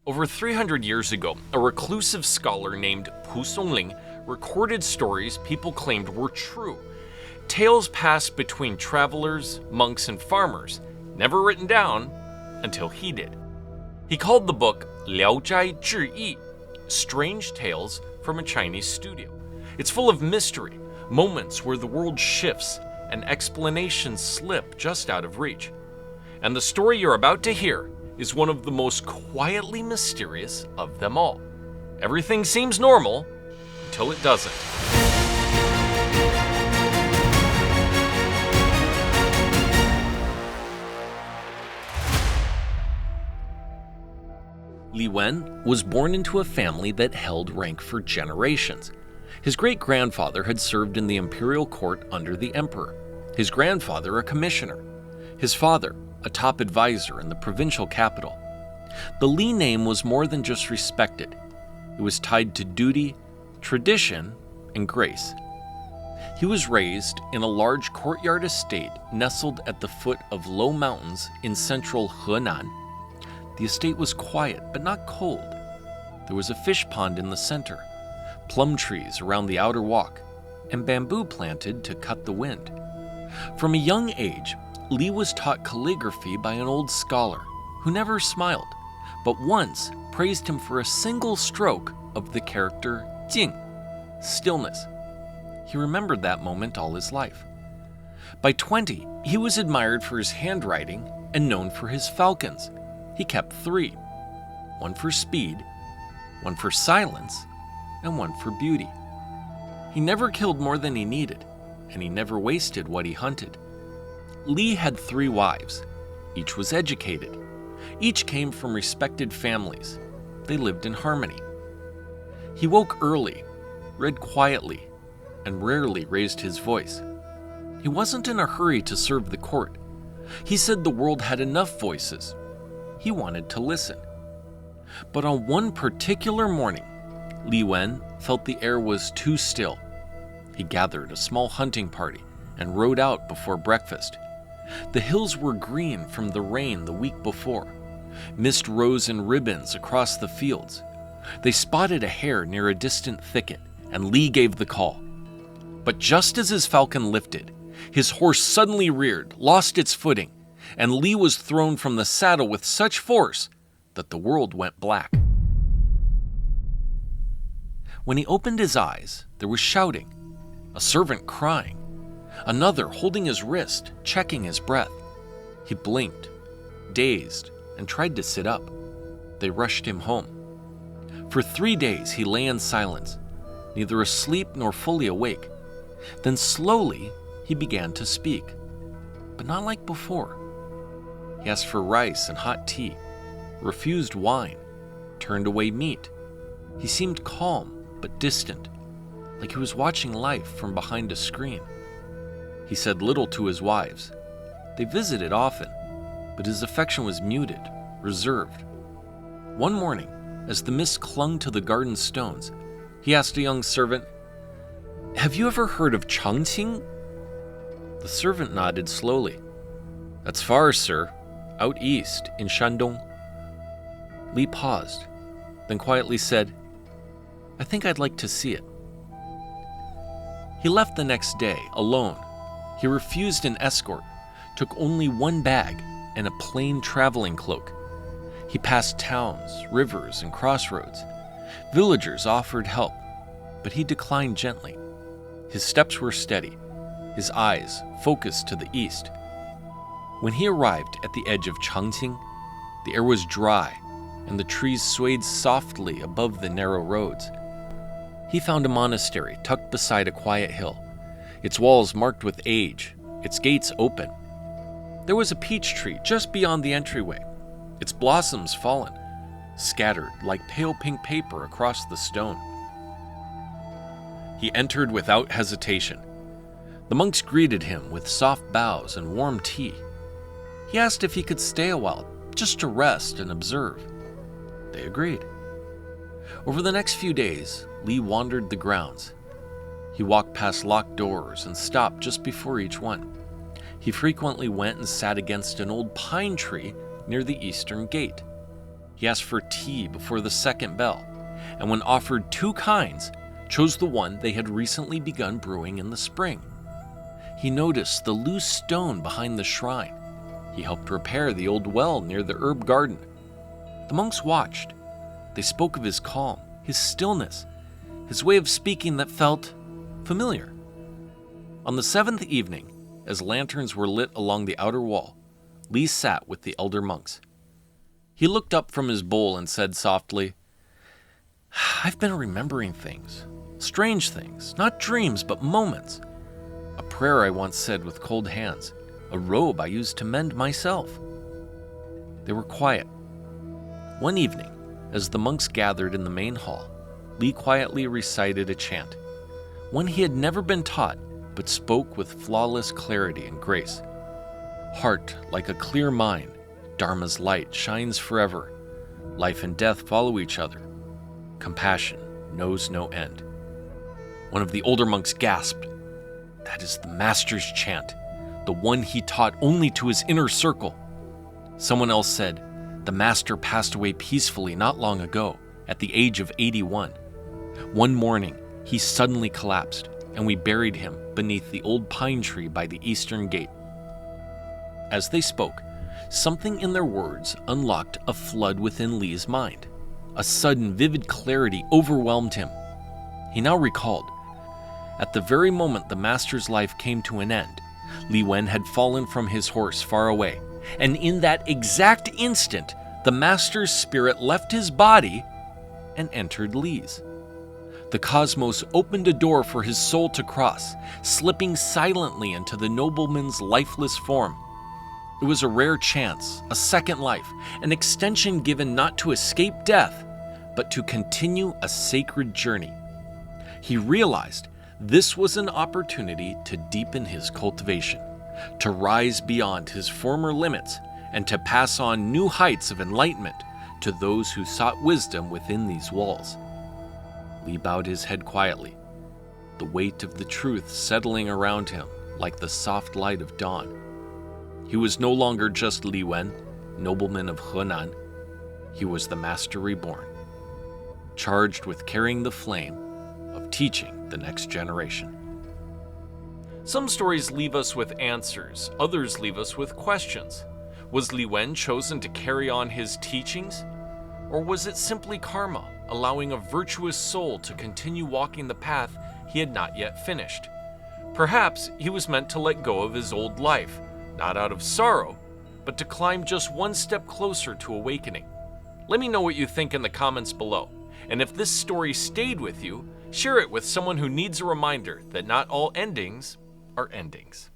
Over 300 years ago, a reclusive scholar named Pu Songling recorded stories people claimed were true. Tales passed between travelers, monks, and farmers, never written down until he did. He called the book 聊斋志异, Strange Tales from a Chinese Studio. It's full of mystery, moments where the world shifts and explanations slip just out of reach. And the story you're about to hear is one of the most quietly mysterious of them all. Everything seems normal until it doesn't. Li Wen was born into a family that held rank for generations. His great-grandfather had served in the imperial court under the emperor, his grandfather a commissioner, his father a top advisor in the provincial capital. The Li name was more than just respected. It was tied to duty, tradition, and grace. He was raised in a large courtyard estate nestled at the foot of low mountains in central Henan. The estate was quiet, but not cold. There was a fish pond in the center, plum trees around the outer walk, and bamboo planted to cut the wind. From a young age, Li was taught calligraphy by an old scholar who never smiled, but once praised him for a single stroke of the character Jing, stillness. He remembered that moment all his life. By 20, he was admired for his handwriting and known for his falcons. He kept 3, one for speed, one for silence, and one for beauty. He never killed more than he needed, and he never wasted what he hunted. Li had 3 wives. Each was educated. Each came from respected families. They lived in harmony. He woke early, read quietly, and rarely raised his voice. He wasn't in a hurry to serve the court. He said the world had enough voices. He wanted to listen. But on one particular morning, Li Wen felt the air was too still. He gathered a small hunting party and rode out before breakfast. The hills were green from the rain the week before. Mist rose in ribbons across the fields. They spotted a hare near a distant thicket, and Li gave the call. But just as his falcon lifted, his horse suddenly reared, lost its footing, and Li was thrown from the saddle with such force that the world went black. When he opened his eyes, there was shouting, a servant crying, another holding his wrist, checking his breath. He blinked, dazed, and tried to sit up. They rushed him home. For 3 days he lay in silence, neither asleep nor fully awake. Then slowly he began to speak, but not like before. He asked for rice and hot tea, refused wine, turned away meat. He seemed calm but distant, like he was watching life from behind a screen. He said little to his wives. They visited often, but his affection was muted, reserved. One morning, as the mist clung to the garden stones, he asked a young servant, "Have you ever heard of Chángqīng?" The servant nodded slowly. "That's far, sir. Out east, in Shandong." Li paused, then quietly said, "I think I'd like to see it." He left the next day, alone. He refused an escort, took only 1 bag and a plain traveling cloak. He passed towns, rivers, and crossroads. Villagers offered help, but he declined gently. His steps were steady, his eyes focused to the east. When he arrived at the edge of Chángqīng, the air was dry, and the trees swayed softly above the narrow roads. He found a monastery tucked beside a quiet hill, its walls marked with age, its gates open. There was a peach tree just beyond the entryway, its blossoms fallen, scattered like pale pink paper across the stone. He entered without hesitation. The monks greeted him with soft bows and warm tea. He asked if he could stay a while, just to rest and observe. They agreed. Over the next few days, Li wandered the grounds. He walked past locked doors and stopped just before each one. He frequently went and sat against an old pine tree near the eastern gate. He asked for tea before the second bell, and when offered two kinds, chose the one they had recently begun brewing in the spring. He noticed the loose stone behind the shrine. He helped repair the old well near the herb garden. The monks watched. They spoke of his calm, his stillness, his way of speaking that felt familiar. On the seventh evening, as lanterns were lit along the outer wall, Li sat with the elder monks. He looked up from his bowl and said softly, "I've been remembering things, strange things, not dreams, but moments. A prayer I once said with cold hands, a robe I used to mend myself." They were quiet. One evening, as the monks gathered in the main hall, Li quietly recited a chant, one he had never been taught, but spoke with flawless clarity and grace. Heart like a clear mine, Dharma's light shines forever. Life and death follow each other. Compassion knows no end. One of the older monks gasped, "That is the master's chant, the one he taught only to his inner circle." Someone else said, "The master passed away peacefully not long ago, at the age of 81. One morning, he suddenly collapsed, and we buried him beneath the old pine tree by the eastern gate." As they spoke, something in their words unlocked a flood within Li's mind. A sudden, vivid clarity overwhelmed him. He now recalled, at the very moment the master's life came to an end, Li Wen had fallen from his horse far away, and in that exact instant, the master's spirit left his body and entered Li's. The cosmos opened a door for his soul to cross, slipping silently into the nobleman's lifeless form. It was a rare chance, a second life, an extension given not to escape death, but to continue a sacred journey. He realized this was an opportunity to deepen his cultivation, to rise beyond his former limits, and to pass on new heights of enlightenment to those who sought wisdom within these walls. Li bowed his head quietly, the weight of the truth settling around him like the soft light of dawn. He was no longer just Li Wen, nobleman of Henan. He was the Master Reborn, charged with carrying the flame of teaching the next generation. Some stories leave us with answers, others leave us with questions. Was Li Wen chosen to carry on his teachings? Or was it simply karma, allowing a virtuous soul to continue walking the path he had not yet finished? Perhaps he was meant to let go of his old life, not out of sorrow, but to climb just one step closer to awakening. Let me know what you think in the comments below. And if this story stayed with you, share it with someone who needs a reminder that not all endings are endings.